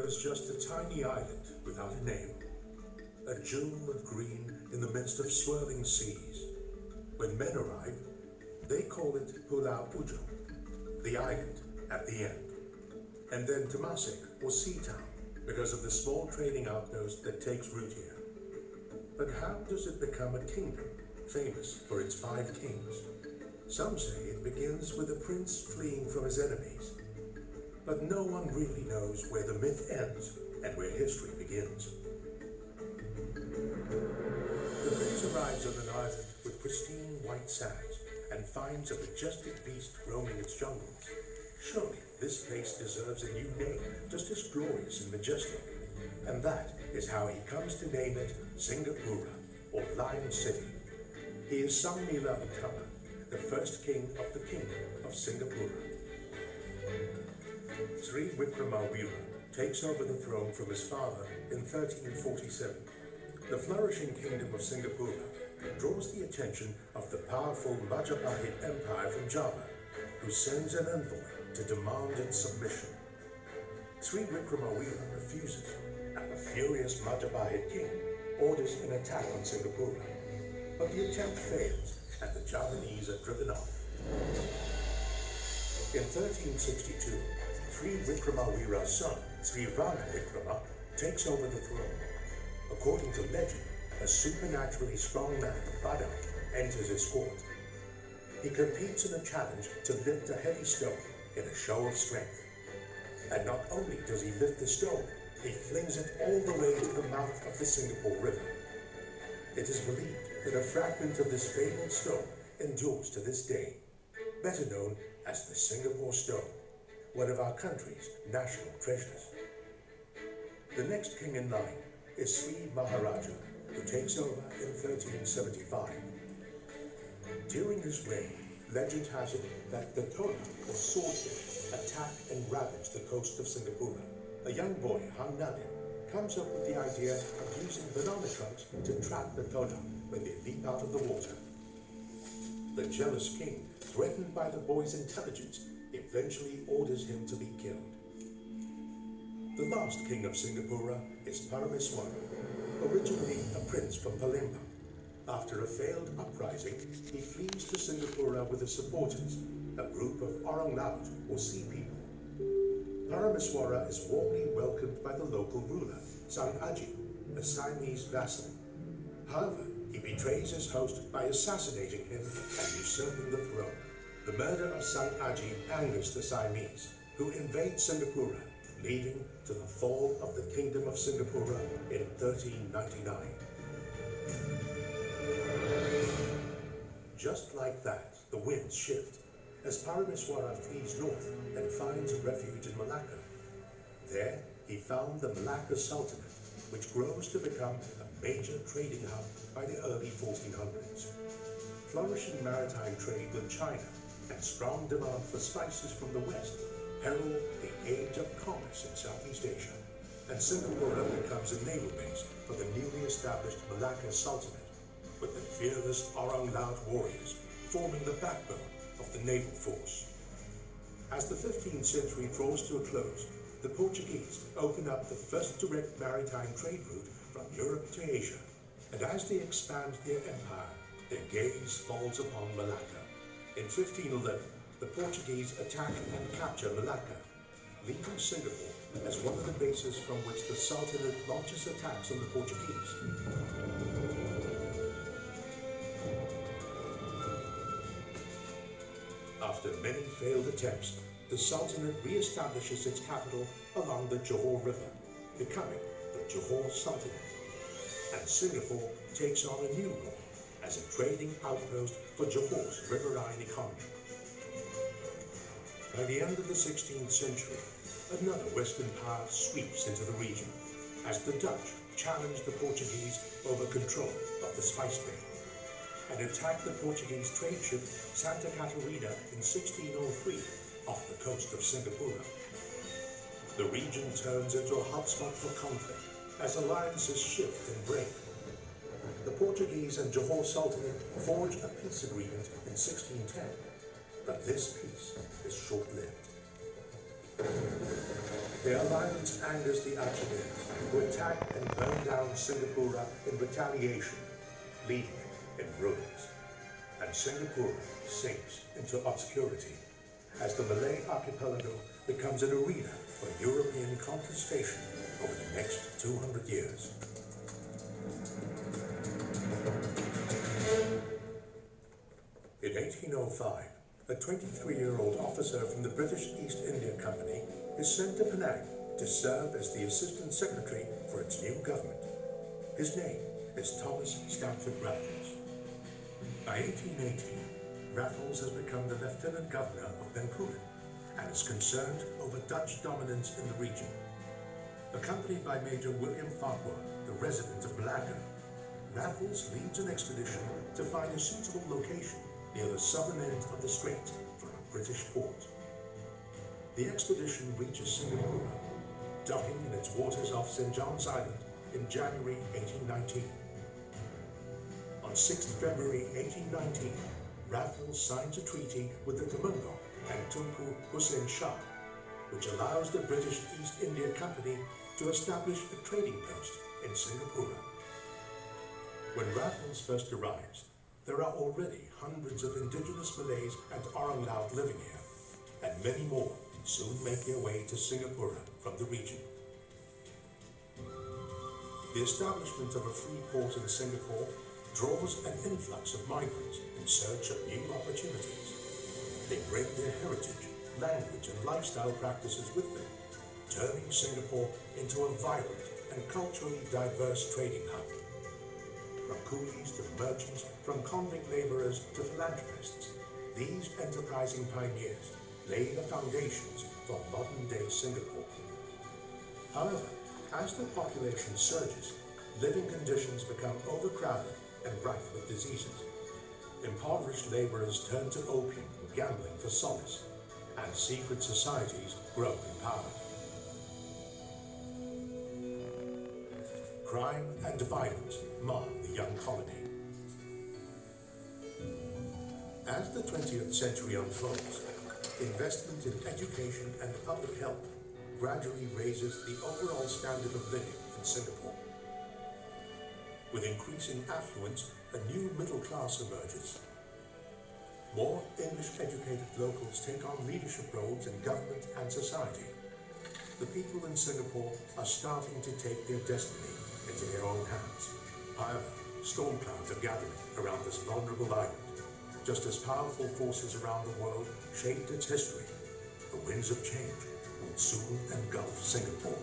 was just a tiny island without a name, a jewel of green in the midst of swirling seas. When men arrive, they call it Pulau Ujung, the island at the end, and then Temasek or Sea Town because of the small trading outpost that takes root here. But how does it become a kingdom, famous for its 5 kings? Some say it begins with a prince fleeing from his enemies, but no one really knows where the myth ends and where history begins. The prince arrives on an island with pristine white sands and finds a majestic beast roaming its jungles. Surely this place deserves a new name, just as glorious and majestic. And that is how he comes to name it Singapura, or Lion City. He is Sangmila Utama, the first king of the kingdom of Singapura. Sri Wickremawira takes over the throne from his father in 1347. The flourishing kingdom of Singapura draws the attention of the powerful Majapahit Empire from Java, who sends an envoy to demand its submission. Sri Wickremawira refuses, and the furious Majapahit king orders an attack on Singapura. But the attempt fails, and the Javanese are driven off. In 1362, Sri Wickremawira's son, Sri Rana Vikrama, takes over the throne. According to legend, a supernaturally strong man, Badam, enters his court. He competes in a challenge to lift a heavy stone in a show of strength. And not only does he lift the stone, he flings it all the way to the mouth of the Singapore River. It is believed that a fragment of this fabled stone endures to this day, better known as the Singapore Stone, one of our country's national treasures. The next king in line is Sri Maharaja, who takes over in 1375. During his reign, legend has it that the Tola, or swordfish, attack and ravage the coast of Singapura. A young boy, Hang Nadim, comes up with the idea of using banana trunks to trap the Tola when they leap out of the water. The jealous king, threatened by the boy's intelligence, eventually orders him to be killed. The last king of Singapura is Parameswara, originally a prince from Palembang. After a failed uprising, he flees to Singapura with his supporters, a group of Orang Laut or sea people. Parameswara is warmly welcomed by the local ruler, Sang Aji, a Siamese vassal. However, he betrays his host by assassinating him and usurping the throne. The murder of Sang Aji angers the Siamese, who invade Singapura, leading to the fall of the Kingdom of Singapura in 1399. Just like that, the winds shift, as Parameswara flees north and finds refuge in Malacca. There, he found the Malacca Sultanate, which grows to become a major trading hub by the early 1400s. Flourishing maritime trade with China and strong demand for spices from the west herald the age of commerce in Southeast Asia, and Singapore becomes a naval base for the newly established Malacca Sultanate, with the fearless Orang Laut warriors forming the backbone of the naval force. As the 15th century draws to a close, the Portuguese open up the first direct maritime trade route from Europe to Asia, and as they expand their empire, their gaze falls upon Malacca. In 1511, the Portuguese attack and capture Malacca, leaving Singapore as one of the bases from which the Sultanate launches attacks on the Portuguese. After many failed attempts, the Sultanate re-establishes its capital along the Johor River, becoming the Johor Sultanate. And Singapore takes on a new role as a trading outpost for Johor's riverine economy. By the end of the 16th century, another Western power sweeps into the region as the Dutch challenge the Portuguese over control of the spice trade and attack the Portuguese trade ship Santa Catarina in 1603 off the coast of Singapura. The region turns into a hotspot for conflict as alliances shift and break. The Portuguese and Johor Sultanate forge a peace agreement in 1610, but this peace is short-lived. Their alliance angers the Achinese, who attack and burn down Singapore in retaliation, leaving it in ruins. And Singapore sinks into obscurity as the Malay archipelago becomes an arena for European contestation over the next 200 years. In 1805, a 23-year-old officer from the British East India Company is sent to Penang to serve as the Assistant Secretary for its new government. His name is Thomas Stamford Raffles. By 1818, Raffles has become the Lieutenant Governor of Bencoolen and is concerned over Dutch dominance in the region. Accompanied by Major William Farquhar, the resident of Malacca, Raffles leads an expedition to find a suitable location near the southern end of the strait for a British port. The expedition reaches Singapore, docking in its waters off St. John's Island in January 1819. On 6th February 1819, Raffles signs a treaty with the Temenggong and Tunku Hussein Shah, which allows the British East India Company to establish a trading post in Singapore. When Raffles first arrives, there are already hundreds of indigenous Malays and Orang Laut living here, and many more soon make their way to Singapore from the region. The establishment of a free port in Singapore draws an influx of migrants in search of new opportunities. They bring their heritage, language and lifestyle practices with them, turning Singapore into a vibrant and culturally diverse trading hub. From coolies to merchants, from convict laborers to philanthropists, these enterprising pioneers lay the foundations for modern-day Singapore. However, as the population surges, living conditions become overcrowded and rife with diseases. Impoverished laborers turn to opium and gambling for solace, and secret societies grow in power. Crime and violence mar the young colony. As the 20th century unfolds, investment in education and public health gradually raises the overall standard of living in Singapore. With increasing affluence, a new middle class emerges. More English-educated locals take on leadership roles in government and society. The people in Singapore are starting to take their destiny into their own hands. However, storm clouds are gathering around this vulnerable island. Just as powerful forces around the world shaped its history, the winds of change will soon engulf Singapore.